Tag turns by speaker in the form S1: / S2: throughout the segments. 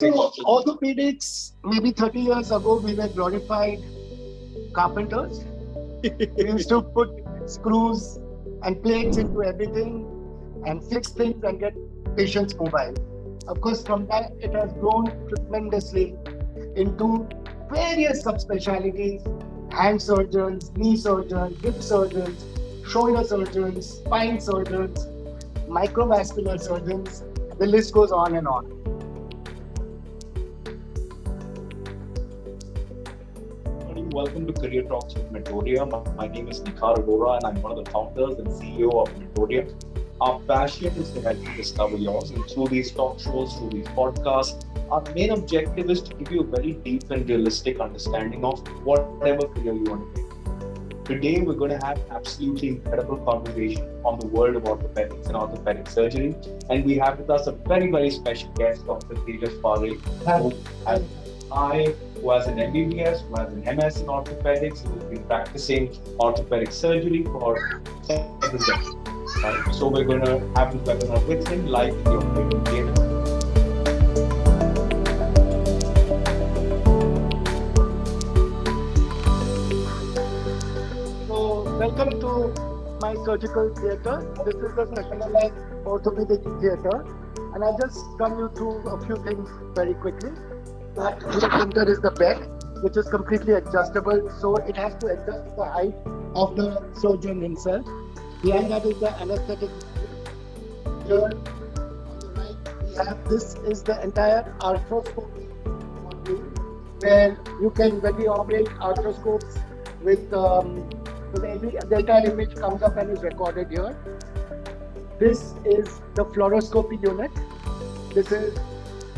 S1: So, orthopedics, maybe 30 years ago, we were glorified carpenters. We used to put screws and plates into everything and fix things and get patients mobile. Of course, from that, it has grown tremendously into various subspecialties: hand surgeons, knee surgeons, hip surgeons, shoulder surgeons, spine surgeons, microvascular surgeons. The list goes on and on.
S2: Welcome to Career Talks with Mentoria. My name is Dr Arogya and I'm one of the founders and CEO of Mentoria. Our passion is to help you discover yours, and through these talk shows, through these podcasts, our main objective is to give you a very deep and realistic understanding of whatever career you want to take. Today, we're going to have absolutely incredible conversation on the world of orthopedics and orthopedic surgery, and we have with us a very, very special guest, Dr Tejas Parekh, who has an MBBS, who has an MS in orthopedics, who's been practicing orthopedic surgery for several decades. Right? So we're going to have this webinar with him live in your favorite theater.
S1: So, welcome to my surgical theatre. This is the specialized orthopedic theatre, and I'll just run you through a few things very quickly. That in the center is the bed, which is completely adjustable, so it has to adjust to the height of the surgeon himself. Behind that is the anesthetic. Here on the right, we have this is the entire arthroscopy module, where you can, when we operate arthroscopes with the entire image comes up and is recorded here. This is the fluoroscopy unit. This is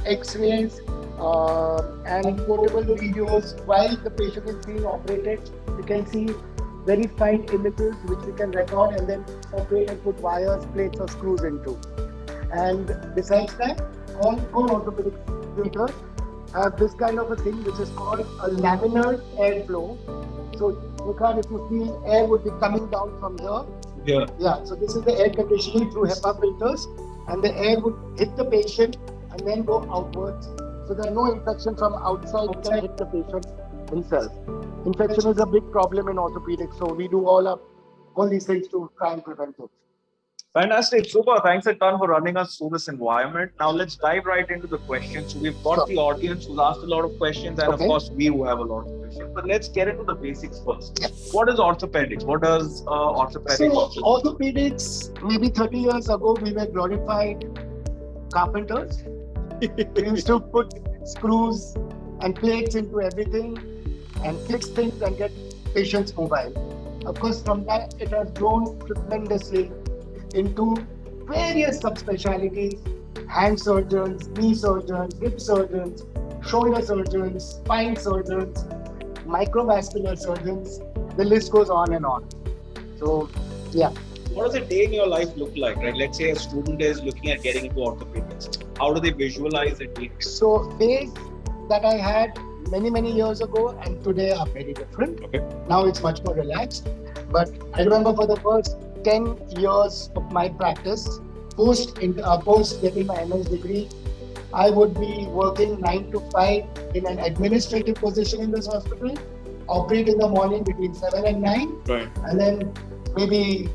S1: X-rays and portable videos. While the patient is being operated, you can see very fine images which we can record and then operate and put wires, plates or screws into. And besides that, all orthopedic theatres have this kind of a thing which is called a laminar airflow. So if you feel air would be coming down from here. Yeah, so this is the air conditioning through HEPA filters, and the air would hit the patient and then go outwards. So there are no infection from outside can hit the patient himself. Infection is a big problem in orthopedics, so we do all these things to try and prevent it.
S2: Fantastic, super. Thanks a ton for running us through this environment. Now let's dive right into the questions. So we've got the audience who's asked a lot of questions, and of course we who have a lot of questions. But let's get into the basics first. What is orthopedics? What does orthopedics?
S1: So orthopedics, maybe 30 years ago, we were glorified carpenters. We used to put screws and plates into everything and fix things and get patients mobile. Of course, from that, it has grown tremendously into various subspecialties: hand surgeons, knee surgeons, hip surgeons, shoulder surgeons, spine surgeons, microvascular surgeons. The list goes on and on. So, yeah.
S2: What does a day in your life look like, right? Let's say a student is looking at getting into orthopedics. How do they visualize a day?
S1: So, days that I had many years ago and today are very different.
S2: Okay.
S1: Now it's much more relaxed. But I remember for the first 10 years of my practice, post getting my MS degree, I would be working 9 to 5 in an administrative position in this hospital, operate in the morning between 7 and 9,
S2: right,
S1: and then maybe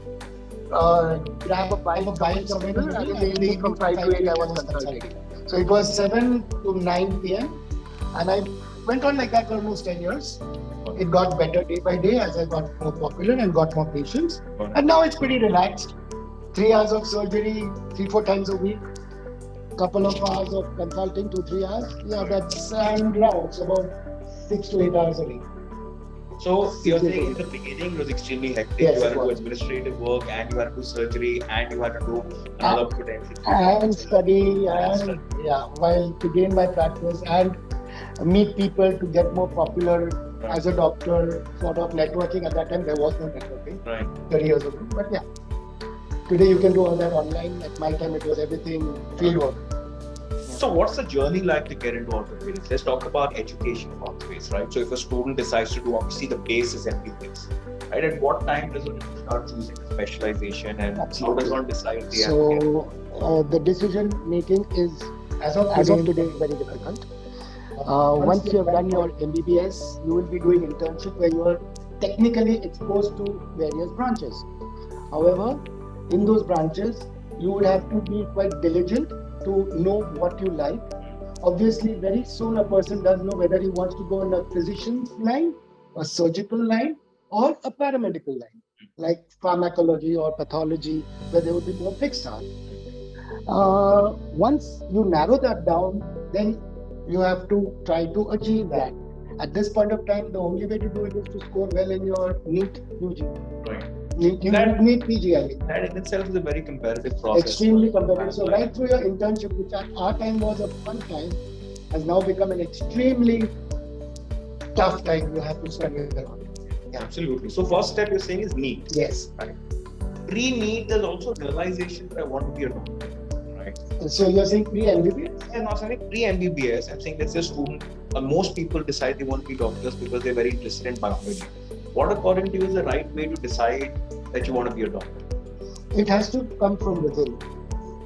S1: grab a bite somewhere, and in the evening from 5 to 8 I was consulting. So it was 7 to 9 p.m. and I went on like that for almost 10 years. It got better day by day as I got more popular and got more patients. And now it's pretty relaxed. 3 hours of surgery, 3-4 times a week. Couple of hours of consulting, 2-3 hours. Yeah, that's rounds about 6 to 8 hours a week.
S2: So you're saying in the beginning it was extremely hectic.
S1: Yes,
S2: you had to do administrative work, and you had to do surgery, and you had to do another potential.
S1: And study, and while to gain my practice and meet people to get more popular as a doctor, sort of networking. At that time there was no networking,
S2: right,
S1: 30 years ago. But yeah, today you can do all that online. At my time it was everything field work.
S2: So what's the journey like to get into orthopedics? Let's talk about education pathways, right? So if a student decides to do, obviously the base is MBBS, right? At what time does one start choosing a specialization, and how does one decide the
S1: the decision making is As of today, very difficult. Once you have done your MBBS, you will be doing internship where you are technically exposed to various branches. However, in those branches, you would have to be quite diligent to know what you like. Obviously, very soon a person does know whether he wants to go in a physician's line, a surgical line, or a paramedical line, like pharmacology or pathology, where there would be more fixed hours. Once you narrow that down, then you have to try to achieve that. At this point of time, the only way to do it is to score well in your NEET UG.
S2: Right.
S1: NEET PG, I mean.
S2: That in itself is a very competitive process.
S1: Extremely competitive. So right through your internship, which at our time was a fun time, has now become an extremely tough time you have to study around.
S2: Yeah. Absolutely. So first step you're saying is NEET.
S1: Yes.
S2: Right. Pre-NEET, there's also realization that I want to be a doctor. Right.
S1: So you're saying pre-MBBS?
S2: I'm not saying pre-MBBS. I'm saying let's say a student, most people decide they want to be doctors because they're very interested in biology. What according to you is the right way to decide that you want to be a doctor?
S1: It has to come from within.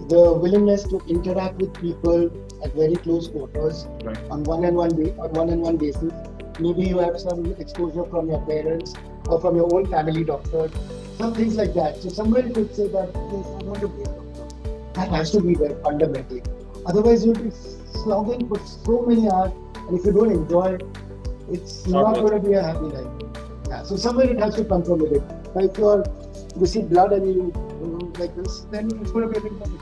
S1: The willingness to interact with people at very close quarters,
S2: right,
S1: on one-on-one basis. Maybe you have some exposure from your parents or from your own family doctor, some things like that. So somebody could say that, yes, I want to be a doctor. That has to be there fundamentally. Otherwise, you'll be slogging for so many hours, and if you don't enjoy it, it's not going to be a happy life. Yeah. So somewhere it has to come from within. Like you see blood and you like this, then it's going to be a big problem.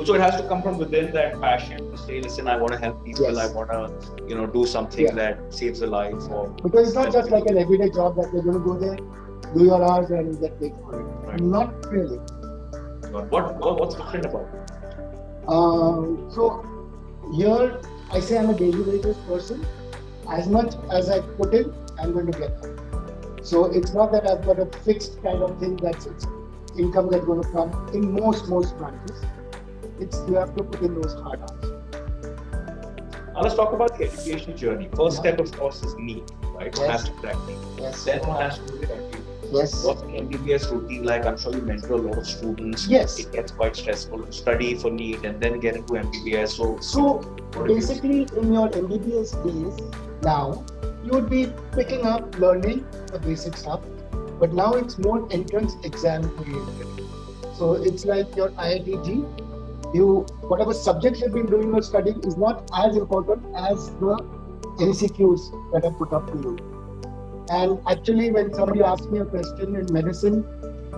S2: So it has to come from within, that passion to say, listen, I want to help people.
S1: Yes.
S2: I want to, do something that saves a life. Or
S1: because it's not just like an everyday job that you're going to go there, do your hours and get paid for it.
S2: Right.
S1: Not really.
S2: What's different about it?
S1: So here I say I'm a daily wages person. As much as I put in, I'm going to get out. So it's not that I've got a fixed kind of thing that's income that's going to come in most branches. It's you have to put in those hard hours.
S2: Now let's talk about the education journey. First step, of course, is NEET, right?
S1: Yes.
S2: One has to practice.
S1: Yes.
S2: Then one has to do the MBBS.
S1: Yes.
S2: What's the MBBS routine like? I'm sure you mentor a lot of students.
S1: Yes.
S2: It gets quite stressful to study for NEET and then get into MBBS.
S1: So basically, in your MBBS days, now you would be picking up, learning the basic stuff, but now it's more entrance exam oriented. So it's like your IITG. Whatever subjects you've been doing or studying is not as important as the MCQs that are put up to you. And actually, when somebody asks me a question in medicine,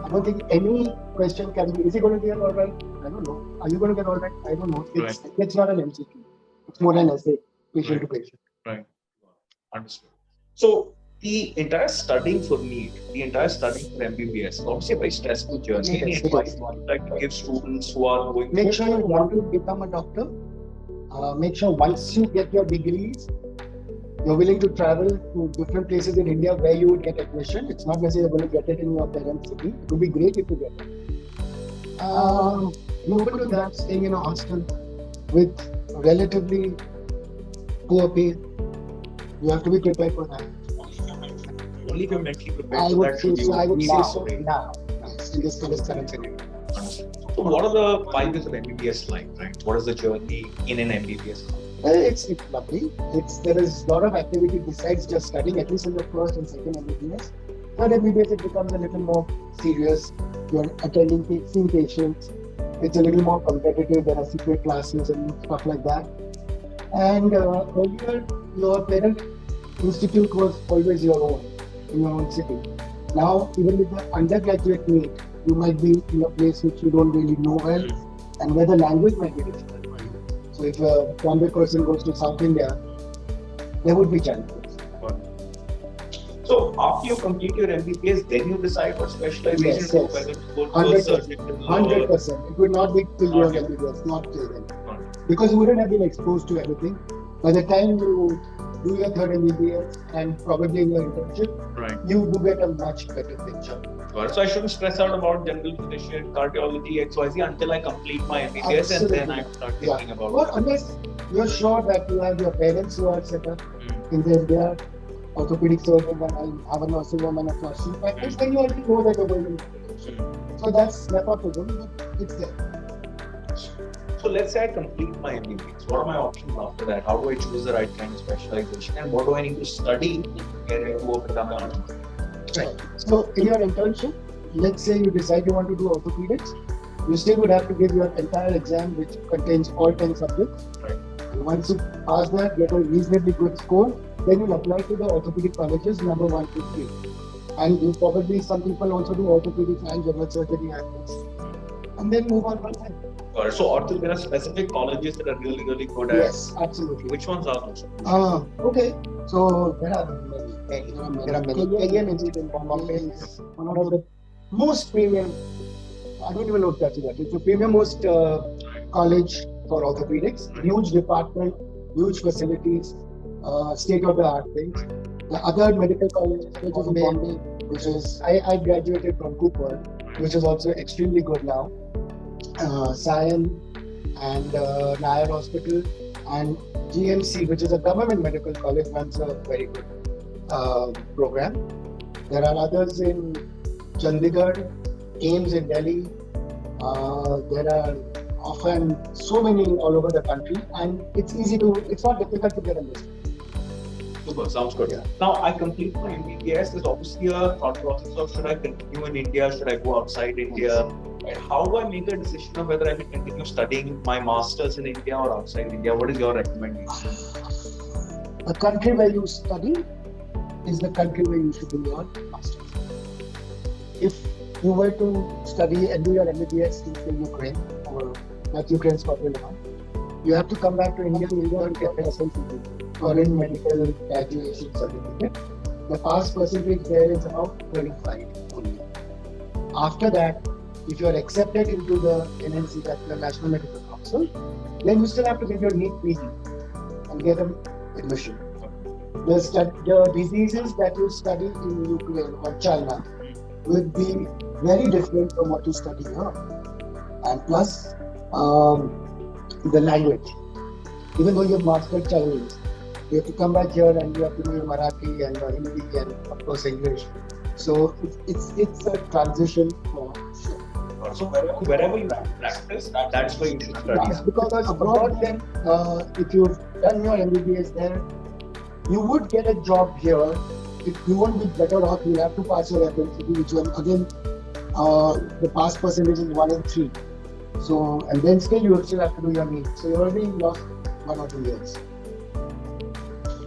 S1: I don't think any question can be, is he going to get all right? I don't know. Are you going to get all right? I don't know. It's not an MCQ. It's more an essay, patient to patient.
S2: Right. Understood. So the entire studying for NEET, the entire studying for MBBS, obviously a very stressful journey. Any advice you would like to give students who are going
S1: Make sure you want to become a doctor. Make sure once you get your degrees, you're willing to travel to different places in India where you would get admission. It's not necessarily you're going to get it in your parents' city. It would be great if you get it. You're open to that, staying in a hostel with relatively poor pay. You have to be prepared for that.
S2: Only if you're mentally prepared.
S1: I would say so. Now, in this current scenario.
S2: So what are the 5 years of MBBS like, right? What is the journey in an MBBS?
S1: It's lovely. There is a lot of activity besides just studying, at least in the first and second MBBS. Third MBBS, it becomes a little more serious. You're attending, seeing patients. It's a little more competitive. There are secret classes and stuff like that. And earlier, your parent institute was always your own, in your own city. Now, even with the undergraduate NEET, you might be in a place which you don't really know well, and where the language might be difficult for you. So if a Bombay person goes to South India, there would be challenges.
S2: So after you complete your MBBS, then you decide what specialization to go, whether to go to a surgical
S1: 100%. It would not be till your MBBS, not till then. Because you wouldn't have been exposed to everything. By the time you do your third MBBS and probably in your internship, you do get a much better picture.
S2: So I shouldn't stress out about general physician, cardiology, XYZ until I complete my MBBS. Absolutely. And then I start thinking about
S1: it. Unless you're sure that you have your parents who are set up in their orthopedic surgeon and I have a nursing home and a nursing practice, then you already know that you're going to. So that's nepotism, but it's there.
S2: So let's say I complete my MBBS. What are my options after that? How do I choose the right kind of specialization? And what do I need to study to get into a become an
S1: Right. So in your internship, let's say you decide you want to do orthopedics, you still would have to give your entire exam, which contains all 10 subjects.
S2: Right.
S1: And once you pass that, get a reasonably good score, then you'll apply to the orthopedic colleges number 1 to 3. And you probably, some people also do orthopedics and general surgery at this. And then move on from there.
S2: So there are specific colleges that are really, really good at.
S1: Yes, absolutely.
S2: Which ones are those?
S1: Okay. So there are many. There are many. KM Institute in Mumbai is one of the most premium. I don't even know if that's it. It's the premium most college for orthopedics. Huge department, huge facilities, state of the art things. The other medical colleges, which is in Bombay, which is I graduated from Cooper, which is also extremely good now. Sion and Nair Hospital and GMC, which is a government medical college, runs a very good program. There are others in Chandigarh, AIMS in Delhi. There are often so many all over the country, and it's not difficult to get a list.
S2: Super, sounds good.
S1: Yeah.
S2: Now I complete my MBBS. There's obviously a thought process of should I continue in India, should I go outside India? Right. How do I make a decision of whether I will continue studying my masters in India or outside India? What is your recommendation?
S1: The country where you study is the country where you should do your masters. If you were to study and do your MBBS in Ukraine, or that's Ukraine's popular now, you have to come back to India and get an SMCG, foreign medical graduation certificate. The pass percentage there is about 25 only. After that, if you are accepted into the NNC, that's the National Medical Council, then you still have to get your NEET PG and get an admission. The diseases that you study in Ukraine or China will be very different from what you study here. And plus, the language. Even though you have mastered Chinese, you have to come back here and you have to do your Marathi and Hindi and of course English. So it's a transition for sure.
S2: So wherever you practice, that's where you should study.
S1: Yes, because abroad then, if you've done your MBBS there, you would get a job here. If you won't be better off, you have to pass your FMCG, which one again, the pass percentage is 1 in 3. So, and then still you still have to do your NEET. So you already lost 1 or 2 years.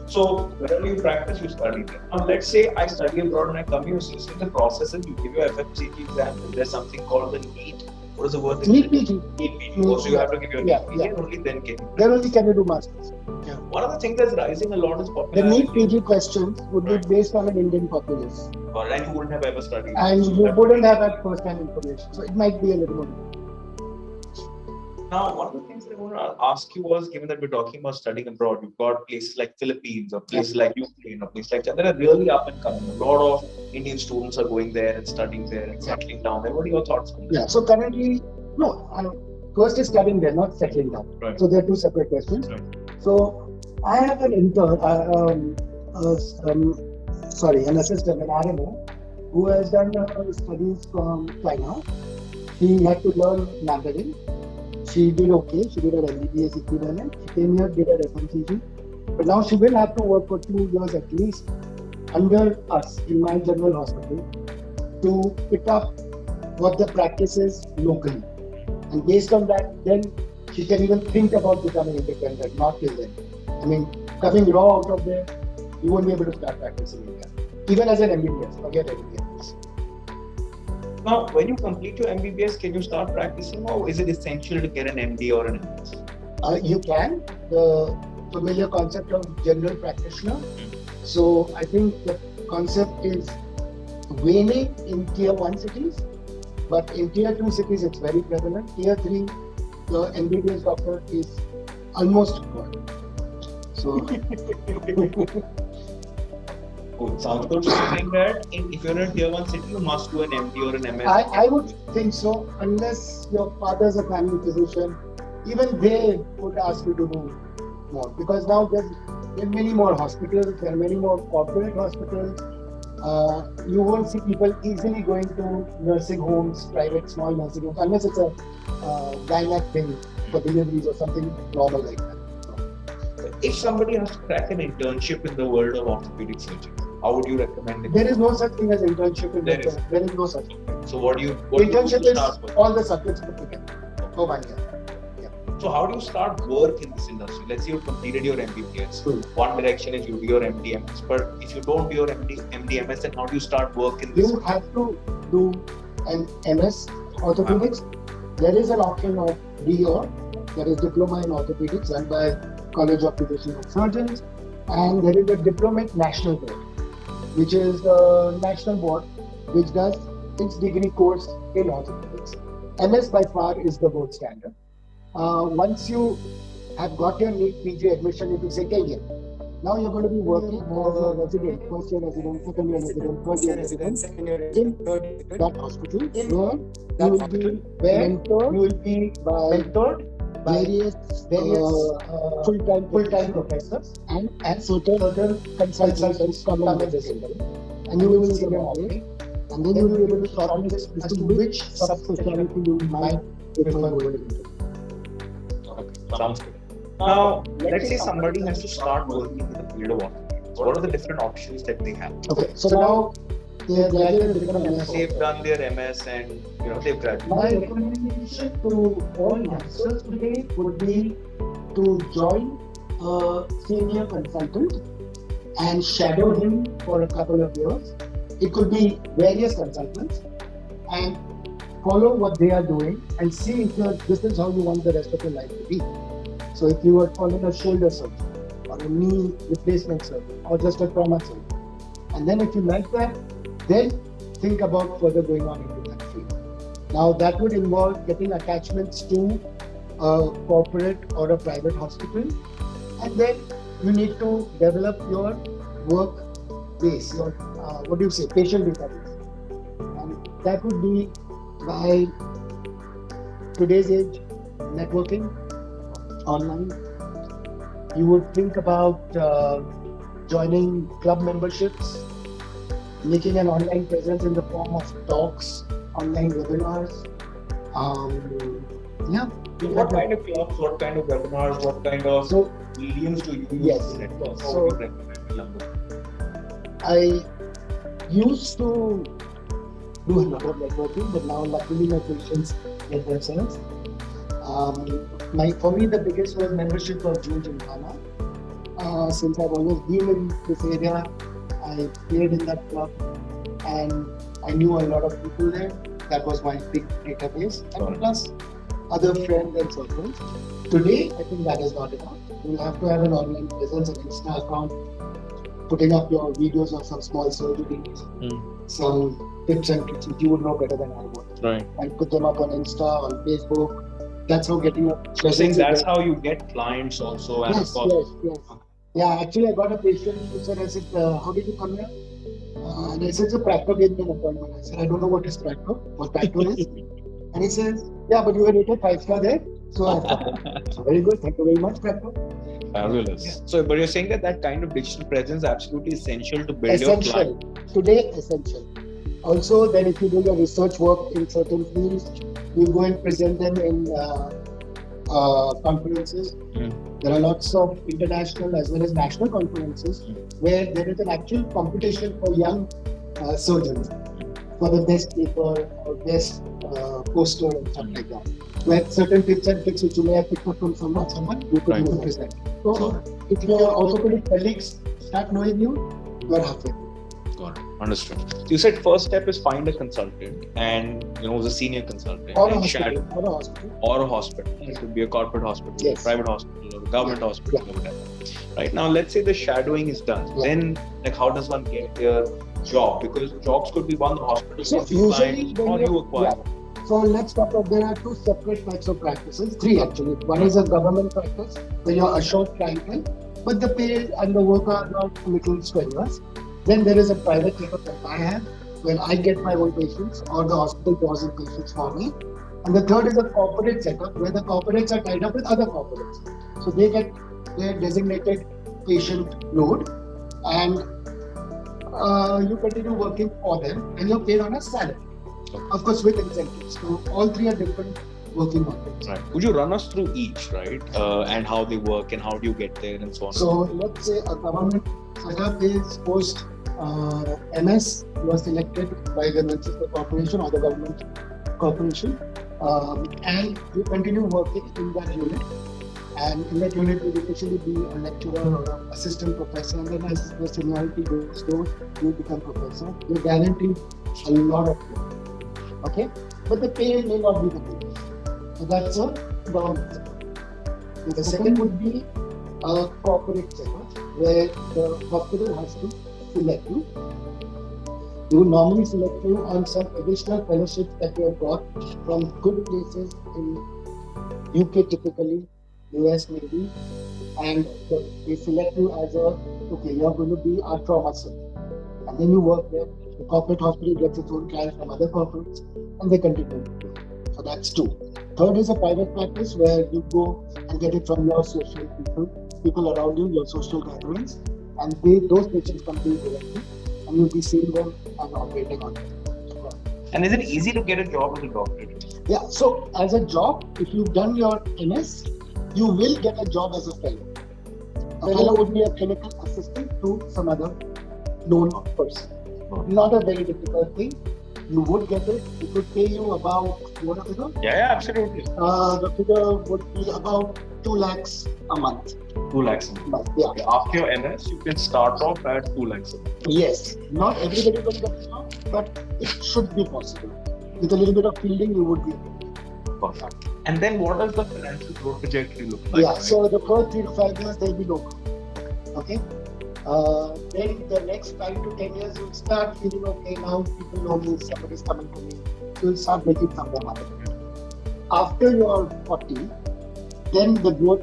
S2: So wherever you practice, you study there. Now let's say I study abroad and I come here, so in the process you give your FMCG exam, and there's something called the NEET. What is the word?
S1: NEET PG.
S2: NEET PG. So you have to give your NEET PG and only then can you.
S1: Then only can you do masters. Yeah.
S2: One of the things that's rising a lot is
S1: The
S2: popularity.
S1: NEET PG questions would be based on an Indian populace.
S2: And you wouldn't have ever studied.
S1: And you wouldn't have that first-hand information. So it might be a little more.
S2: Now, one of the things that I want to ask you was, given that we're talking about studying abroad, you've got places like Philippines or places like Ukraine or places like that are really up and coming. A lot of Indian students are going there and studying there and settling down there. What are your thoughts on that?
S1: Yeah, so currently, first is studying there, not settling down.
S2: Right.
S1: So there are two separate questions.
S2: Right.
S1: So I have an intern, an assistant, an RMO, who has done studies from China. She had to learn Mandarin. She did okay. She did her MBBS equivalent. She came here, did her FMCG. But now she will have to work for 2 years at least under us in my general hospital to pick up what the practice is locally. And based on that, then she can even think about becoming independent, not till then. I mean, coming raw out of there, you won't be able to start practicing in India. Even as an MBBS, forget MBBS.
S2: Now, when you complete your MBBS, can you start practicing, or is it essential to get an MD or an MS?
S1: You can. The familiar concept of general practitioner. So I think the concept is waning in tier 1 cities, but in tier 2 cities it's very prevalent. Tier 3, the MBBS doctor is almost gone. So
S2: Good. Sounds good. So saying that if you're in a tier 1 city, you must do an MD or an MS.
S1: I would think so, unless your father's a family physician, even they would ask you to do more, because now there are many more hospitals, there are many more corporate hospitals. You won't see people easily going to nursing homes, private small nursing homes, unless it's a gynac thing. for deliveries or something normal like that.
S2: If somebody has to crack an internship in the world of orthopedic surgery, how would you recommend it?
S1: There is no such thing as internship in
S2: There is.
S1: There is no such thing.
S2: So what do you
S1: Internship is
S2: start with?
S1: all the subjects put together for 1 year.
S2: So how do you start work in this industry? Let's say you completed your MBBS. One direction is you do your MDMS, but if you don't do your MDMS, then how do you start work in this?
S1: You have to do an MS Orthopaedics. There is an option of DOR, that is Diploma in Orthopaedics, run by College of Physicians and Surgeons, and there is a Diploma National Board, which is a national board which does its degree course in orthopedics. MS by far is the gold standard. Once you have got your NEET PG admission into second year, now you're going to be working as a resident, first year resident, second year resident, third year resident in that hospital, where you will be mentored by various full-time professors and certain consultants come in the center, and you will see them all, and then you will be able to shortlist as to which subspecialty you might prefer going into.
S2: Sounds good. Now, let's say somebody has to start working in the field of orthopedics. What are the different options that they have?
S1: Okay, so now they have graduated from MS.
S2: They've done their MS and they've graduated.
S1: My recommendation to all youngsters today would be to join a senior consultant and shadow him for a couple of years. It could be various consultants, and follow what they are doing and see if this is how you want the rest of your life to be. So if you are following a shoulder surgery or a knee replacement surgery or just a trauma surgery, and then if you like that, then think about further going on into that field. Now that would involve getting attachments to a corporate or a private hospital, and then you need to develop your work base, your patient database, and that would be by today's age, networking online. You would think about joining club memberships, making an online presence in the form of talks, online webinars.
S2: What kind of clubs, what kind of webinars, what kind of mediums do you use?
S1: Yes.
S2: How would you recommend?
S1: I used to do a lot of networking, but now luckily my patients get themselves. For me, the biggest was membership of June Gymkhana. Since I've always been in this area, I played in that club and I knew a lot of people there. That was my big database, and plus other friends and circles. Today, I think that is not enough. You'll have to have an online presence, an Insta account, putting up your videos of some small surgeries, some tips and tricks which you would know better than I would.
S2: Right.
S1: And put them up on Insta, on Facebook. That's how getting up.
S2: So saying that's how you get clients also. And
S1: yes. Yeah, actually I got a patient who said, how did you come here? And I said, it's a practo gave me an appointment. I said, I don't know what practo is. And he says, yeah, but you were rated 5-star there. So I thought, very good, thank you very much, practo.
S2: Fabulous. Yeah. So, but you're saying that kind of digital presence is absolutely essential to build your client.
S1: Today, essential. Also, then if you do your research work in certain fields, you go and present them in conferences. There are lots of international as well as national conferences where there is an actual competition for young surgeons for the best paper or best poster and stuff like that. Where certain tips and tricks which you may have picked up from someone, you could present. So, if your orthopedic colleagues start knowing you, you are halfway.
S2: Got it. Understood. So you said first step is find a consultant and the senior consultant
S1: or
S2: and
S1: a hospital.
S2: It could be a corporate hospital,
S1: yes.
S2: a private hospital, or a government hospital, or whatever. Right now, let's say the shadowing is done. Then, how does one get their job? Because jobs could be one hospital,
S1: so usually
S2: or you acquire.
S1: So let's talk about, there are two separate types of practices, three actually. One is a government practice where you're assured clientele, but the pay and the work are not little strenuous. Then there is a private setup that I have where I get my own patients or the hospital draws in patients for me. And the third is a corporate setup where the corporates are tied up with other corporates. So they get their designated patient load and you continue working for them and you're paid on a salary. Of course, with incentives. So all three are different working on it.
S2: Right. Would you run us through each, right? And how they work and how do you get there and so on?
S1: So let's say a government setup is post MS, you are selected by the Manchester Corporation or the government corporation, and you continue working in that unit. And in that unit, you will initially be a lecturer or an assistant professor, and then as the seniority goes, you become professor. You're guaranteed a lot of work. Okay? But the pay may not be the biggest. So that's a government setup. The second would be a corporate setup, where the hospital has to select you. They will normally select you on some additional fellowships that you have got from good places in UK typically, US maybe, and they select you as okay, you're going to be our trauma surgeon. And then you work there. The corporate hospital gets its own clients from other corporates, and they continue. So that's two. Third is a private practice where you go and get it from your social people around you, your social gatherings, and those patients come to you directly, and you'll be seeing them and operating on them.
S2: And is it easy to get a job as a doctor?
S1: Yeah, so as a job, if you've done your MS, you will get a job as a fellow. A fellow would be a clinical assistant to some other known person. Not a very difficult thing. You would get it. It would pay you about, what a figure?
S2: Yeah, absolutely.
S1: The figure would be about 2 lakhs a month.
S2: 2 lakhs a month.
S1: Yeah.
S2: Okay. After your MS, you can start off at 2 lakhs a month.
S1: Yes. Not everybody will get the job, but it should be possible. With a little bit of fielding, you would be able to.
S2: Perfect. And then what does the financial growth trajectory look like?
S1: Yeah, so the first 3 to 5 years, there will be no growth. Okay? Then the next 5 to 10 years, you'll start feeling, okay, now people know me, somebody's coming to me. So you'll start making some more money. After you're 40, then the growth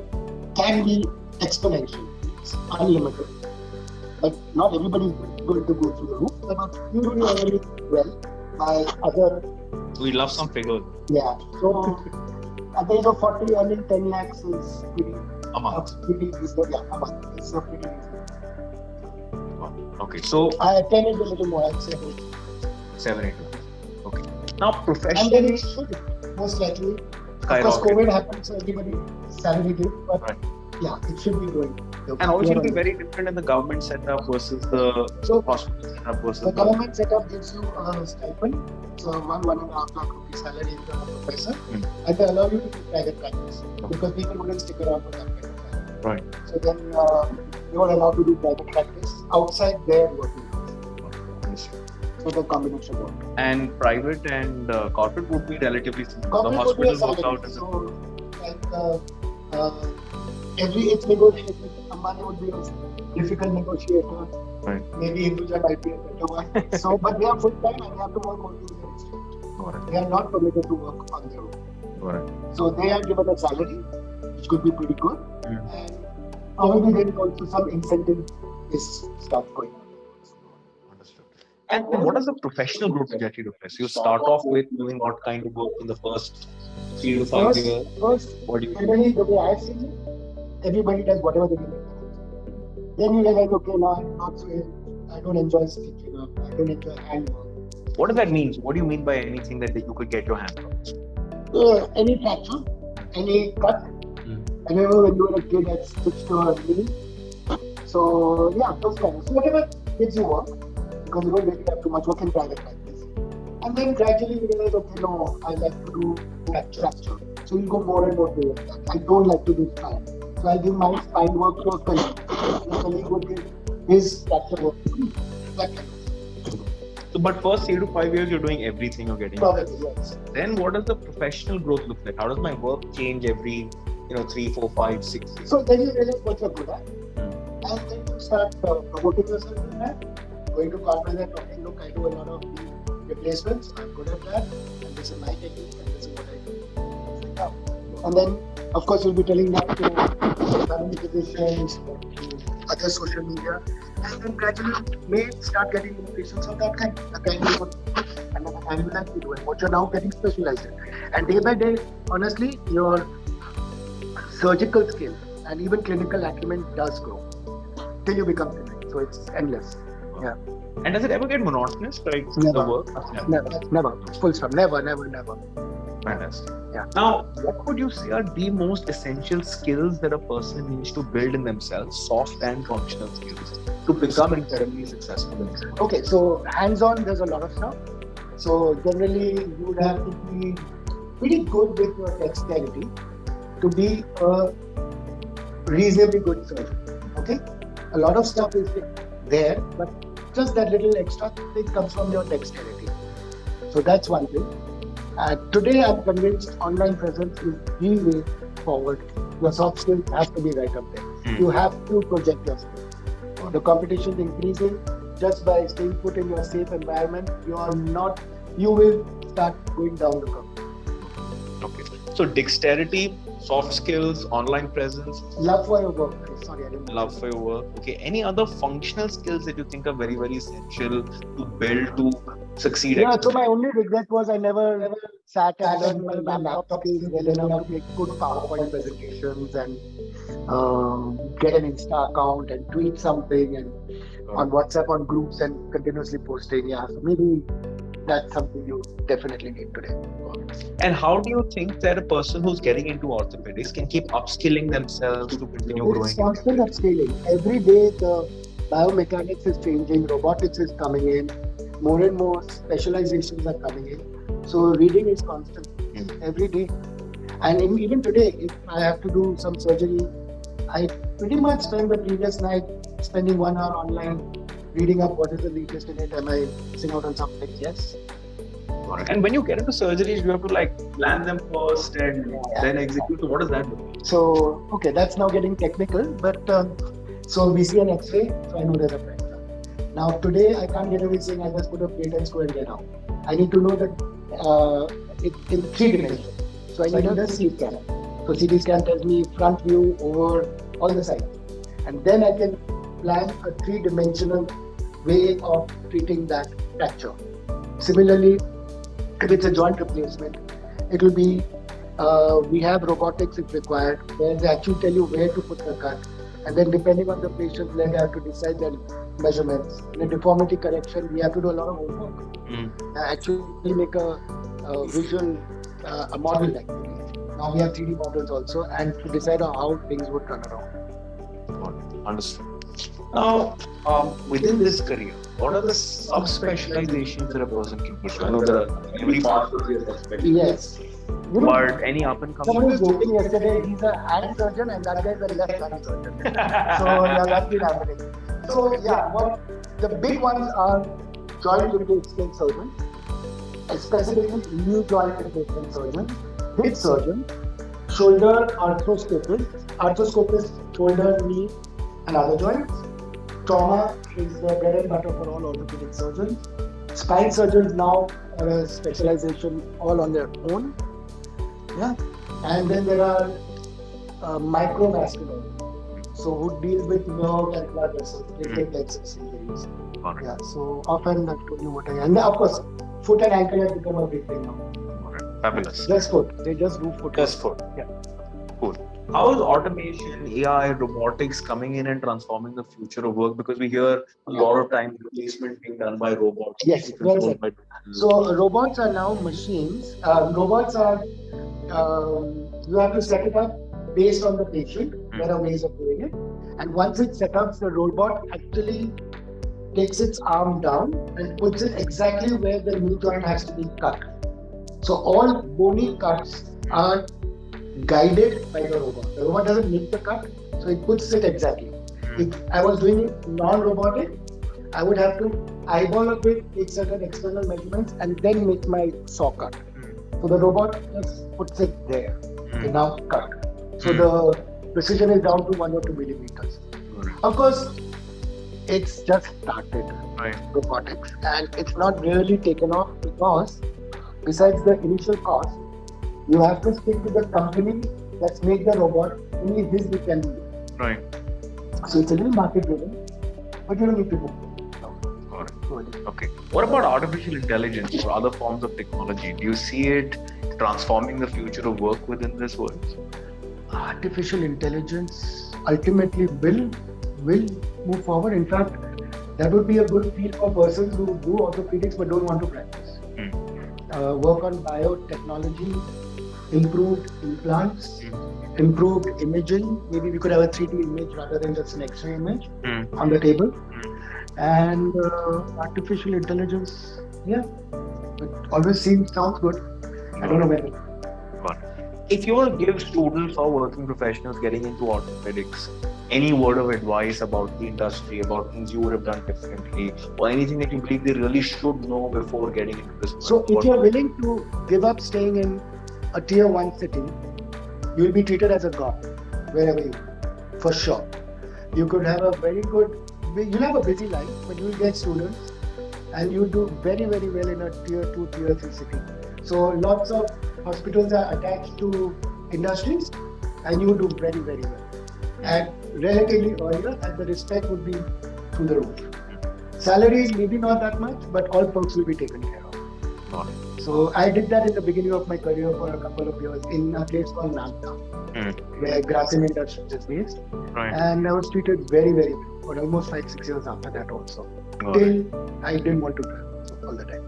S1: can be exponential. It's unlimited. But not everybody is going to go through the roof. But you do really well by other...
S2: We love some figures.
S1: Yeah. So at the age of 40, earning 10 lakhs is pretty...
S2: A month.
S1: Pretty reasonable. Yeah, a month. It's a pretty reasonable.
S2: Okay, so
S1: 10 is a little more, I'd say.
S2: 7, 8 lakhs. Okay. Now, professionally,
S1: and then it should most likely, because COVID happened, so everybody salary did, but
S2: right.
S1: Yeah, it should be going.
S2: And also, it will be very different in the government setup versus the hospital setup versus
S1: the government setup gives you a stipend, so 1.5 lakh rupee salary if you are a professor, and they allow you to do private practice because people wouldn't stick around for that kind of salary.
S2: Right.
S1: So then you are allowed to do private practice outside their working hours. So the combination works.
S2: And private and corporate would be relatively similar.
S1: Corporate
S2: the hospital
S1: works
S2: out as
S1: so like it's negotiated. Ambani would be a difficult negotiator.
S2: Right.
S1: Maybe Hinduja might be a better one. So, but they are full time and they have to work only in their institute. They are not permitted to work on their own.
S2: Right.
S1: So they are given a salary, which could be pretty good, and probably then also some incentive is stuff going on.
S2: Understood. And what is the professional growth trajectory of this? You start off with doing what kind of work in the first 3 to 5 years?
S1: First,
S2: what do you
S1: generally the way I've seen it, everybody does whatever they do. Then you realize, okay, now I'm not so, I don't enjoy stitching up, I don't enjoy handwork.
S2: What does that mean? What do you mean by anything that you could get your hands on?
S1: Any fracture, any cut. I remember when you were a kid, I stitched your knee. So yeah, those kind of. So whatever gives you work, because you don't really have too much work in private practice. And then gradually you realize, okay, no, I like to do fracture. So you go more and more towards that. I don't like to do spine. So I give my spine work to a colleague. The colleague would give his fracture work to me. That kind of.
S2: So, but first 3 to 5 years, you're doing everything you're getting.
S1: Probably, yes.
S2: Then what does the professional growth look like? How does my work change every 3, 4, 5, 6 years?
S1: So then you realize what you're good at. And then you start promoting yourself in that. Going to corporate and talking, look, I do a lot of replacements, I'm good at that, and this is my technique, and this is what I do. And then, of course, you'll be telling that to family physicians, to other social media, and then gradually you may start getting invitations of that kind, the kind you want, and the kind you like to do, and what you're now getting specialized in. And day by day, honestly, your surgical skill and even clinical acumen does grow till you become clinical. So it's endless. Yeah.
S2: And does it ever get monotonous, like
S1: Never.
S2: the work?
S1: Never. Full stop. Never.
S2: Fantastic.
S1: Yeah.
S2: Now, what would you say are the most essential skills that a person needs to build in themselves, soft and functional skills, to become incredibly successful in this world?
S1: Okay, so hands-on, there's a lot of stuff. So generally, you would have to be pretty good with your dexterity to be a reasonably good surgeon. Okay, a lot of stuff is there, but just that little extra thing comes from your dexterity. So that's one thing. Today, I'm convinced online presence is the way forward. Your soft skills have to be right up there. You have to project your skills. The competition is increasing. Just by staying put in your safe environment, you will start going down the curve.
S2: Okay. So dexterity, soft skills, online presence,
S1: Love for your work. Sorry, I didn't.
S2: love for your work. Okay. Any other functional skills that you think are very, very essential to build to succeed?
S1: Yeah, so my only regret was I never sat and learned my laptop skills well enough to make good PowerPoint presentations and get an Insta account and tweet something and on WhatsApp on groups and continuously posting. Yeah, so maybe that's something you definitely need today.
S2: And how do you think that a person who's getting into orthopedics can keep upskilling themselves to continue growing?
S1: It's constant upscaling. Every day the biomechanics is changing, robotics is coming in, more and more specializations are coming in. So reading is constant every day. And even today, if I have to do some surgery, I pretty much spend the previous night spending 1 hour online reading up what is the latest in it. Am I missing out on something? Yes.
S2: And when you get into surgeries, you have to plan them first and then execute. So what does that do?
S1: So, okay, that's now getting technical, but so we see an X-ray, so I know there's a fracture. Now today, I can't get away saying I just put a plate and screw and get out. I need to know that in 3 dimensions. So I need a CT scan. So CT scan tells me front view over all the sides. And then I can plan a 3-dimensional way of treating that fracture. Similarly, if it's a joint replacement, it will be, we have robotics if required, where they actually tell you where to put the cut. And then depending on the patient's leg, I have to decide their measurements. In a deformity correction, we have to do a lot of homework. Actually make a visual, a model actually. Now we have 3D models also, and to decide on how things would turn around.
S2: Understood. Now, within this career, what are the subspecializations that a person can pursue? I know there are every part of the subspecialty.
S1: Yes.
S2: But any up and coming?
S1: Someone was joking yesterday, he's a hand surgeon and that guy is a left hand surgeon. So yeah, that's been happening. So yeah, the big ones are joint replacement surgeons, specifically new joint replacement surgeons, hip surgeons, shoulder arthroscopists, shoulder, knee and other joints. Trauma is the bread and butter for all orthopedic surgeons. Spine surgeons now are a specialization all on their own. Yeah, and then there are microvascular, so who deal with nerve and blood vessels, they take exercise injuries. Yeah, so often I've told you what I and of course, foot and ankle have become a big thing now.
S2: Fabulous.
S1: Just foot, they just do foot.
S2: Just foot.
S1: Yeah.
S2: Cool. How is automation, AI, robotics coming in and transforming the future of work? Because we hear a lot of time replacement being done by robots.
S1: Yes, well said. So robots are now machines. Robots are, you have to set it up based on the patient. There are ways of doing it. And once it's set up, the robot actually takes its arm down and puts it exactly where the new joint has to be cut. So all bony cuts are guided by the robot. The robot doesn't make the cut, so it puts it exactly. If I was doing it non-robotic, I would have to eyeball a bit, take certain external measurements, and then make my saw cut. So the robot just puts it there. Okay, now cut. So the precision is down to 1 or 2 millimeters. Of course, it's just started, robotics, and it's not really taken off because besides the initial cost, you have to stick to the company that's made the robot. Only this we can do.
S2: Right.
S1: So it's a little market driven, but you don't need to do.
S2: Okay. What about artificial intelligence or other forms of technology? Do you see it transforming the future of work within this world?
S1: Artificial intelligence ultimately will move forward. In fact, that would be a good field for persons who do orthopedics but don't want to practice. work on biotechnology, improved implants, improved imaging. Maybe we could have a 3D image rather than just an X-ray image on the table. And artificial intelligence, yeah, it always sounds good. I don't know when.
S2: If you were to give students or working professionals getting into orthopedics any word of advice about the industry, about things you would have done differently, or anything that you believe they really should know before getting into this?
S1: So, if you're willing to give up staying in a tier 1 city, you will be treated as a god wherever you go, for sure. You could have a very good, you'll have a busy life, but you'll get students and you do very, very well in a tier 2, tier 3 city. So lots of hospitals are attached to industries and you do very, very well. And relatively earlier, and the respect would be through the roof. Salaries maybe not that much, but all perks will be taken care of. So I did that in the beginning of my career for a couple of years in a place called Nagda, where Grasim Industries is based. And I was treated very, very well for almost 5-6 years after that also. Till I didn't want to travel all the time.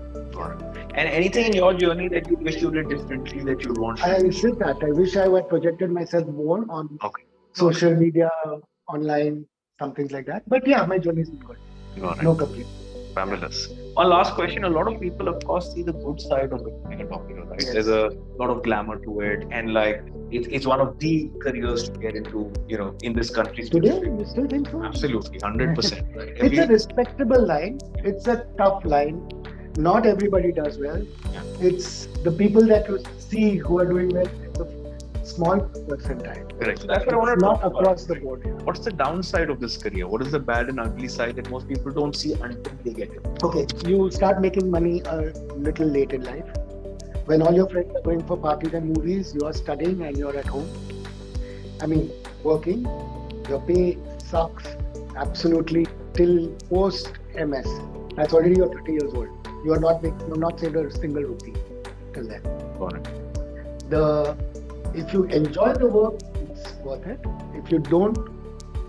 S2: And anything in your journey that you wish you did differently that you want to?
S1: I said that. I wish I had projected myself more on social media, online, something like that. But yeah, my journey is good. No complaint.
S2: Fabulous. One last question. A lot of people, of course, see the good side of becoming a doctor, right? Yes. There's a lot of glamour to it, and like it's one of the careers to get into, in this country.
S1: Today, you still think so?
S2: Absolutely, 100%. Right?
S1: It's a respectable line. It's a tough line. Not everybody does well.
S2: Yeah.
S1: It's the people that you see who are doing well. It's a small percentile.
S2: Correct. So that's what I want to
S1: not
S2: talk
S1: across
S2: about.
S1: The board. Yeah.
S2: What's the downside of this career? What is the bad and ugly side that most people don't see until they get it?
S1: Okay, you start making money a little late in life. When all your friends are going for parties and movies, you are studying and you're at home. I mean, working. Your pay sucks absolutely till post MS. That's already you're 30 years old. You're not saved a single rupee till then.
S2: Got it.
S1: If you enjoy the work, it's worth it. If you don't,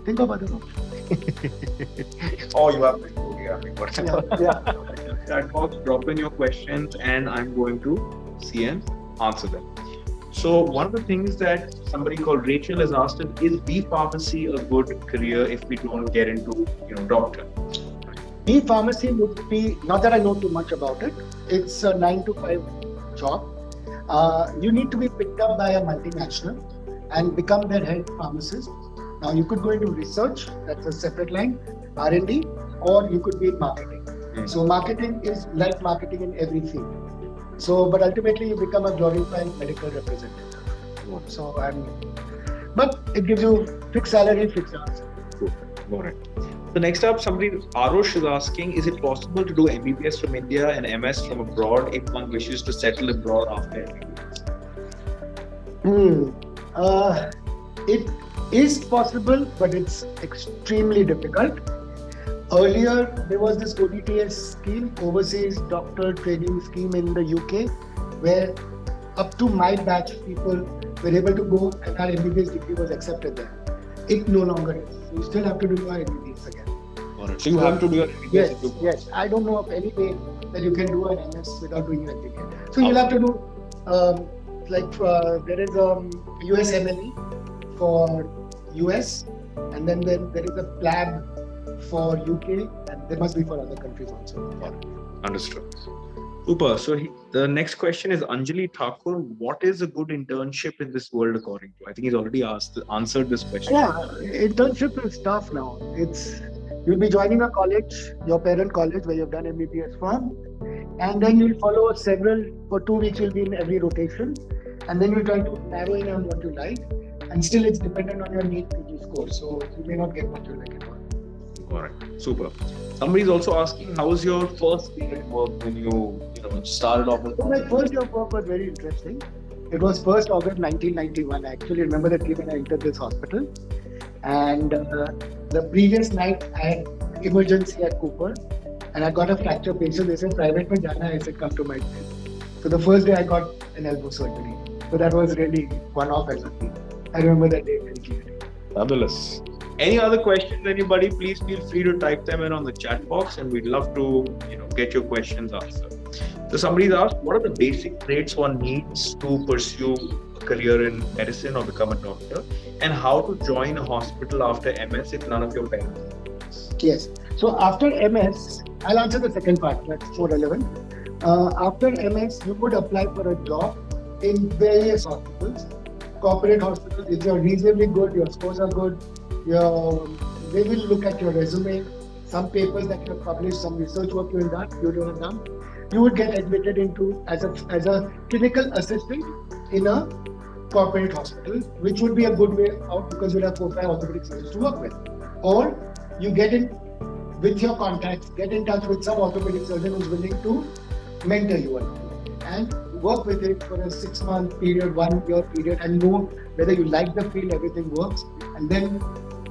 S1: think of other options.
S2: Oh, you have Mentoria.
S1: Yeah.
S2: Chat box, drop in your questions, and I'm going to see and answer them. So one of the things that somebody called Rachel has asked is B pharmacy a good career if we don't get into doctor?
S1: B pharmacy would be, not that I know too much about it, it's a 9 to 5 job. You need to be picked up by a multinational and become their head pharmacist. Now you could go into research, that's a separate line, R&D, or you could be in marketing. So marketing is like marketing in every field. So, but ultimately you become a glorified medical representative. But it gives you fixed salary, fixed hours.
S2: Got it. So next up, Arush is asking, is it possible to do MBBS from India and MS from abroad if one wishes to settle abroad after MBBS?
S1: It is possible, but it's extremely difficult. Earlier, there was this ODTS scheme, Overseas Doctor Training Scheme in the UK, where up to my batch people were able to go and our MBBS degree was accepted there. It no longer is. You still have to do your MBBS again.
S2: So you have to do your MBBS?
S1: Yes. I don't know of any way that you can do an MS without doing your MBBS. So you'll have to do, there is a USMLE for US, and then there is a PLAB for UK, and there must be for other countries also. Yeah.
S2: Understood. Super. So the next question is Anjali Thakur. What is a good internship in this world according to? I think he's already answered this question.
S1: Yeah, internship is tough now. You'll be joining a college, your parent college where you've done MBBS from, and then you'll follow several. For 2 weeks you'll be in every rotation, and then you'll try to narrow in on what you like, and still it's dependent on your NEET PG score. So you may not get what you like at all.
S2: Correct. Super. Somebody's also asking, how was your first day at work when you started off with?
S1: So my first day of work was very interesting. It was 1st August 1991. I actually remember the day when I entered this hospital. And the previous night I had emergency at Cooper and I got a fracture patient. They said, private mein jana hai. I said, come to my place. So the first day I got an elbow surgery. So that was really one-off and lucky. I remember that day very clearly.
S2: Fabulous. Any other questions, anybody, please feel free to type them in on the chat box and we'd love to get your questions answered. So somebody's asked, what are the basic traits one needs to pursue a career in medicine or become a doctor, and how to join a hospital after MS if none of your parents?
S1: Yes. So after MS, I'll answer the second part. That's more relevant. After MS, you would apply for a job in various hospitals, corporate hospitals. If you're reasonably good, your scores are good, they will look at your resume, some papers that you have published, some research work you have done. You would get admitted into as a clinical assistant in a corporate hospital, which would be a good way out because you'll have 4 or 5 orthopedic surgeons to work with. Or you get in with your contacts, get in touch with some orthopedic surgeon who's willing to mentor you and work with it for a 6-month period, 1 year period, and know whether you like the field, everything works, and then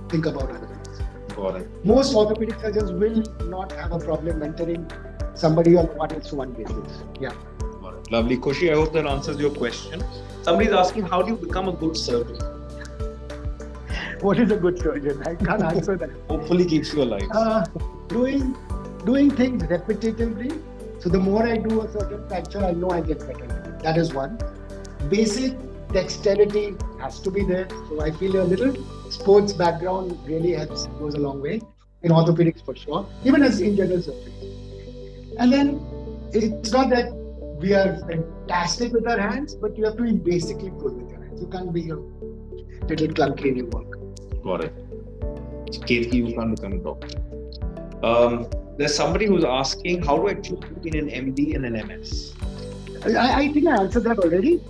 S1: think about other things.
S2: Got it.
S1: Most orthopedic surgeons will not have a problem mentoring somebody on 1:1 basis. Yeah.
S2: Got it. Lovely. Khushi, I hope that answers your question. Somebody's asking, how do you become a good surgeon?
S1: What is a good surgeon? I can't answer that.
S2: Hopefully keeps you alive.
S1: Doing things repetitively. So the more I do a certain fracture, I know I get better. That is one. Basic dexterity has to be there. So I feel a little sports background really helps, goes a long way. In orthopedics for sure, even as in general surgery. And then it's not that we are fantastic with our hands, but you have to be basically good with your hands. You can't be a little clunky in your work.
S2: Got it. So Ketki, you can't become a doctor. There's somebody who's asking, how do I choose between an MD and an MS?
S1: I think I answered that already.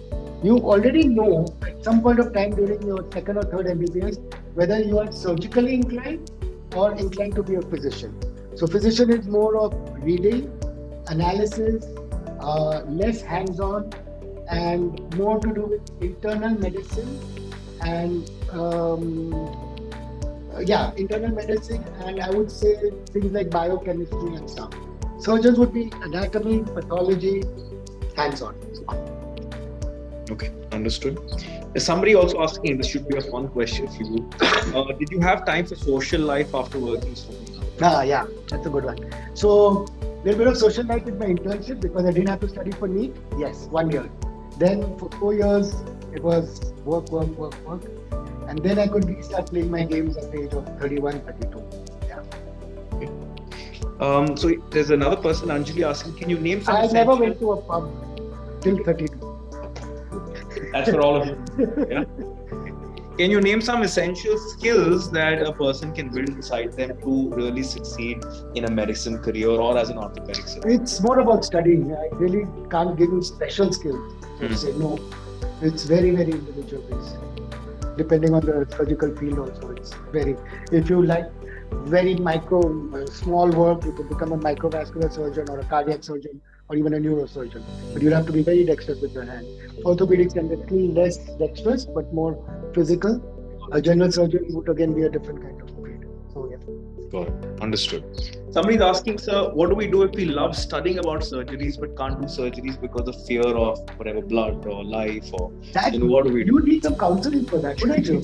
S1: You already know at some point of time during your second or third MBBS whether you are surgically inclined or inclined to be a physician. So physician is more of reading, analysis, less hands-on, and more to do with internal medicine and internal medicine, and I would say things like biochemistry and stuff. Surgeons would be anatomy, pathology, hands-on.
S2: Okay, understood. There's somebody also asking, this should be a fun question for you. Did you have time for social life after working so long?
S1: Yeah, that's a good one. So, a little bit of social life with my internship because I didn't have to study for NEET. Yes, 1 year. Then for 4 years, it was work. And then I could start playing my games at the age of 31, 32. Yeah.
S2: Okay. So there's another person, Anjali, asking, can you name some
S1: I never went to a pub till 32.
S2: That's for all of you. Yeah. Can you name some essential skills that a person can build inside them to really succeed in a medicine career or as an orthopedic surgeon?
S1: It's more about studying. I really can't give you special skills. Say no. It's very, very individual based. Depending on the surgical field also, it's very. If you like very small work, you could become a microvascular surgeon or a cardiac surgeon or even a neurosurgeon. But you'll have to be very dexterous with your hand. Orthopedics can be less dexterous, but more physical. A general surgeon would again be a different kind of field. So yeah.
S2: Got it. Understood. Somebody's asking, sir, what do we do if we love studying about surgeries but can't do surgeries because of fear of whatever blood or life or what do we do?
S1: You need some counseling for that, wouldn't you?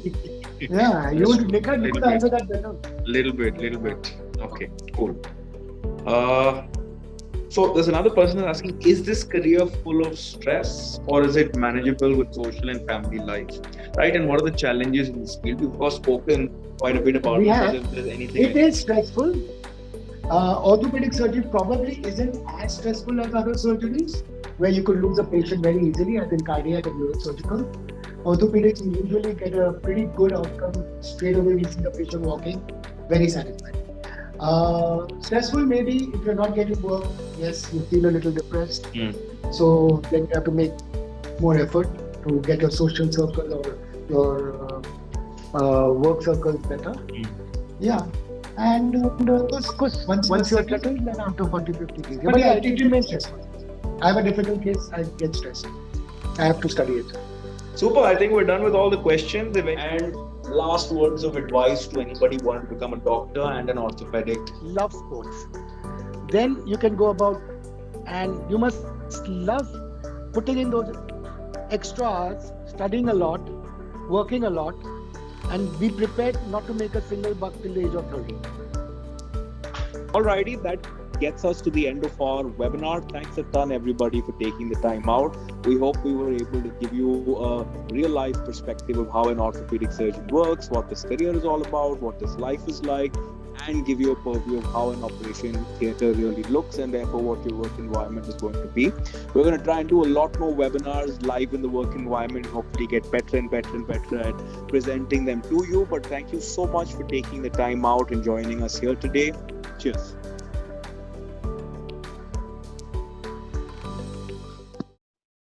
S1: Yeah, you could answer that better.
S2: Little bit. Okay, cool. So there's another person asking, is this career full of stress or is it manageable with social and family life? Right? And what are the challenges in this field? We've spoken quite a bit about it. If there's anything.
S1: It is stressful. Orthopedic surgery probably isn't as stressful as other surgeries where you could lose a patient very easily as in cardiac and neurosurgical. Orthopedics usually get a pretty good outcome straight away. We see the patient walking, very satisfied. Stressful maybe if you're not getting work. Yes, you feel a little depressed. So then you have to make more effort to get your social circle or your work circles better. Yeah. And of course, once you're settled, then after 40-50 days. But yeah, it remains stressful. I have a difficult case, I get stressed. I have to study it.
S2: Super, I think we're done with all the questions. And last words of advice to anybody wanting to become a doctor and an orthopedic.
S1: Love sports. Then you can go about, and you must love putting in those extra hours, studying a lot, working a lot, and be prepared not to make a single buck till the age of 30.
S2: Alrighty, that gets us to the end of our webinar. Thanks a ton, everybody, for taking the time out. We hope we were able to give you a real life perspective of how an orthopedic surgeon works, what this career is all about, what this life is like, and give you a purview of how an operation theatre really looks and therefore what your work environment is going to be. We're going to try and do a lot more webinars live in the work environment and hopefully get better and better and better at presenting them to you. But thank you so much for taking the time out and joining us here today. Cheers.